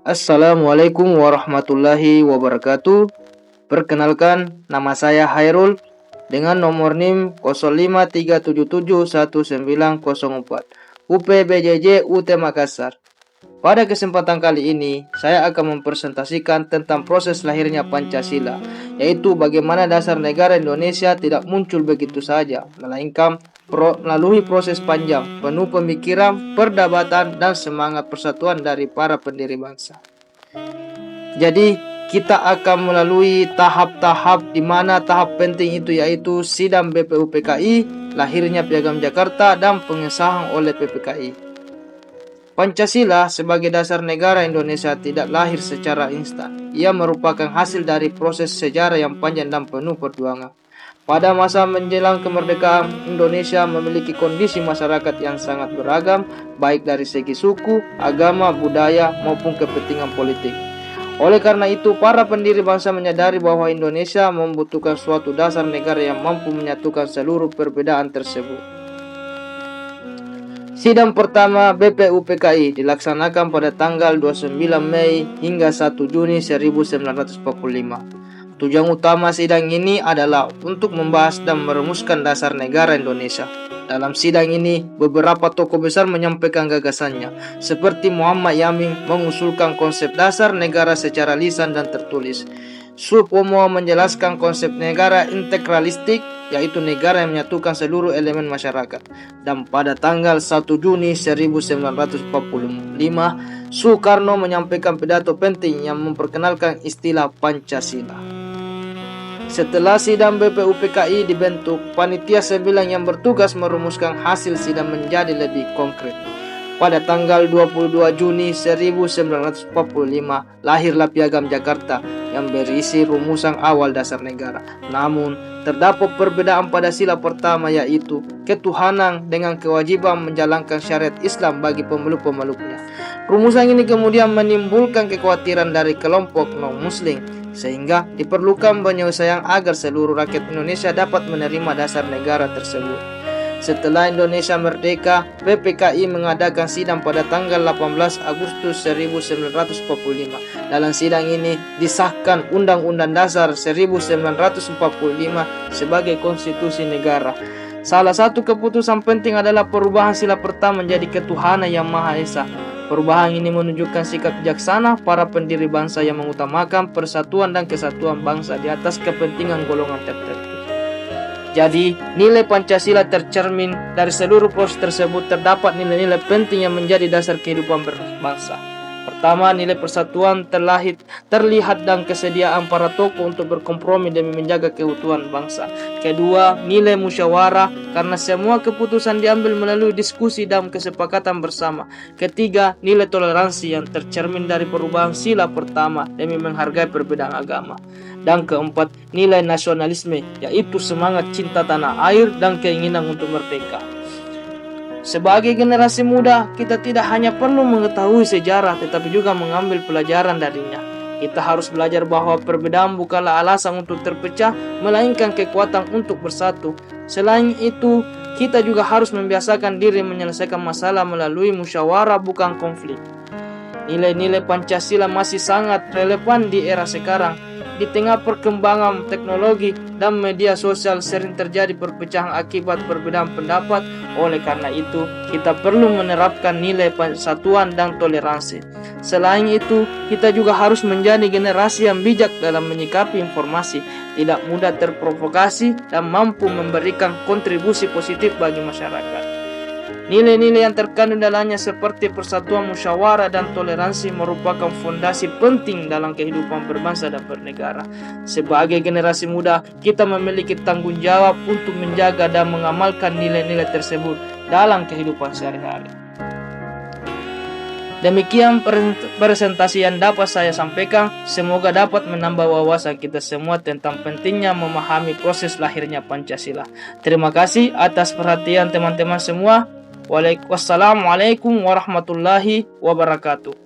Assalamualaikum warahmatullahi wabarakatuh. Perkenalkan, nama saya Hairul dengan nomor NIM 0537719004 UPBJJ UT Makassar. Pada kesempatan kali ini, saya akan mempresentasikan tentang proses lahirnya Pancasila, yaitu bagaimana dasar negara Indonesia tidak muncul begitu saja, melainkan melalui proses panjang, penuh pemikiran, perdebatan, dan semangat persatuan dari para pendiri bangsa. Jadi, kita akan melalui tahap-tahap di mana tahap penting itu yaitu sidang BPUPKI, lahirnya Piagam Jakarta, dan pengesahan oleh PPKI. Pancasila sebagai dasar negara Indonesia tidak lahir secara instan. Ia merupakan hasil dari proses sejarah yang panjang dan penuh perjuangan. Pada masa menjelang kemerdekaan, Indonesia memiliki kondisi masyarakat yang sangat beragam, baik dari segi suku, agama, budaya, maupun kepentingan politik. Oleh karena itu, para pendiri bangsa menyadari bahwa Indonesia membutuhkan suatu dasar negara yang mampu menyatukan seluruh perbedaan tersebut. Sidang pertama BPUPKI dilaksanakan pada tanggal 29 Mei hingga 1 Juni 1945. Tujuan utama sidang ini adalah untuk membahas dan merumuskan dasar negara Indonesia. Dalam sidang ini, beberapa tokoh besar menyampaikan gagasannya, seperti Muhammad Yamin mengusulkan konsep dasar negara secara lisan dan tertulis. Supomo menjelaskan konsep negara integralistik, yaitu negara yang menyatukan seluruh elemen masyarakat. Dan pada tanggal 1 Juni 1945, Soekarno menyampaikan pidato penting yang memperkenalkan istilah Pancasila. Setelah sidang BPUPKI dibentuk, panitia 9 yang bertugas merumuskan hasil sidang menjadi lebih konkret. Pada tanggal 22 Juni 1945, lahirlah Piagam Jakarta yang berisi rumusan awal dasar negara. Namun, terdapat perbedaan pada sila pertama, yaitu ketuhanan dengan kewajiban menjalankan syariat Islam bagi pemeluk-pemeluknya. Rumusan ini kemudian menimbulkan kekhawatiran dari kelompok non-muslim, sehingga diperlukan penyelesaian agar seluruh rakyat Indonesia dapat menerima dasar negara tersebut. Setelah Indonesia merdeka, PPKI mengadakan sidang pada tanggal 18 Agustus 1945. Dalam sidang ini disahkan Undang-Undang Dasar 1945 sebagai konstitusi negara. Salah satu keputusan penting adalah perubahan sila pertama menjadi ketuhanan yang Maha Esa. Perubahan ini menunjukkan sikap bijaksana para pendiri bangsa yang mengutamakan persatuan dan kesatuan bangsa di atas kepentingan golongan tertentu. Jadi, nilai Pancasila tercermin dari seluruh proses tersebut. Terdapat nilai-nilai penting yang menjadi dasar kehidupan berbangsa. Pertama, nilai persatuan terlihat dan kesediaan para tokoh untuk berkompromi demi menjaga keutuhan bangsa. Kedua, nilai musyawarah karena semua keputusan diambil melalui diskusi dan kesepakatan bersama. Ketiga, nilai toleransi yang tercermin dari perubahan sila pertama demi menghargai perbedaan agama. Dan keempat, nilai nasionalisme, yaitu semangat cinta tanah air dan keinginan untuk merdeka. Sebagai generasi muda, kita tidak hanya perlu mengetahui sejarah, tetapi juga mengambil pelajaran darinya. Kita harus belajar bahwa perbedaan bukanlah alasan untuk terpecah, melainkan kekuatan untuk bersatu. Selain itu, kita juga harus membiasakan diri menyelesaikan masalah melalui musyawarah, bukan konflik. Nilai-nilai Pancasila masih sangat relevan di era sekarang. Di tengah perkembangan teknologi dan media sosial sering terjadi perpecahan akibat perbedaan pendapat. Oleh karena itu, kita perlu menerapkan nilai persatuan dan toleransi. Selain itu, kita juga harus menjadi generasi yang bijak dalam menyikapi informasi, tidak mudah terprovokasi, dan mampu memberikan kontribusi positif bagi masyarakat. Nilai-nilai yang terkandung dalamnya seperti persatuan, musyawarah, dan toleransi merupakan fondasi penting dalam kehidupan berbangsa dan bernegara. Sebagai generasi muda, kita memiliki tanggung jawab untuk menjaga dan mengamalkan nilai-nilai tersebut dalam kehidupan sehari-hari. Demikian presentasi yang dapat saya sampaikan. Semoga dapat menambah wawasan kita semua tentang pentingnya memahami proses lahirnya Pancasila. Terima kasih atas perhatian teman-teman semua. Wassalamualaikum warahmatullahi wabarakatuh.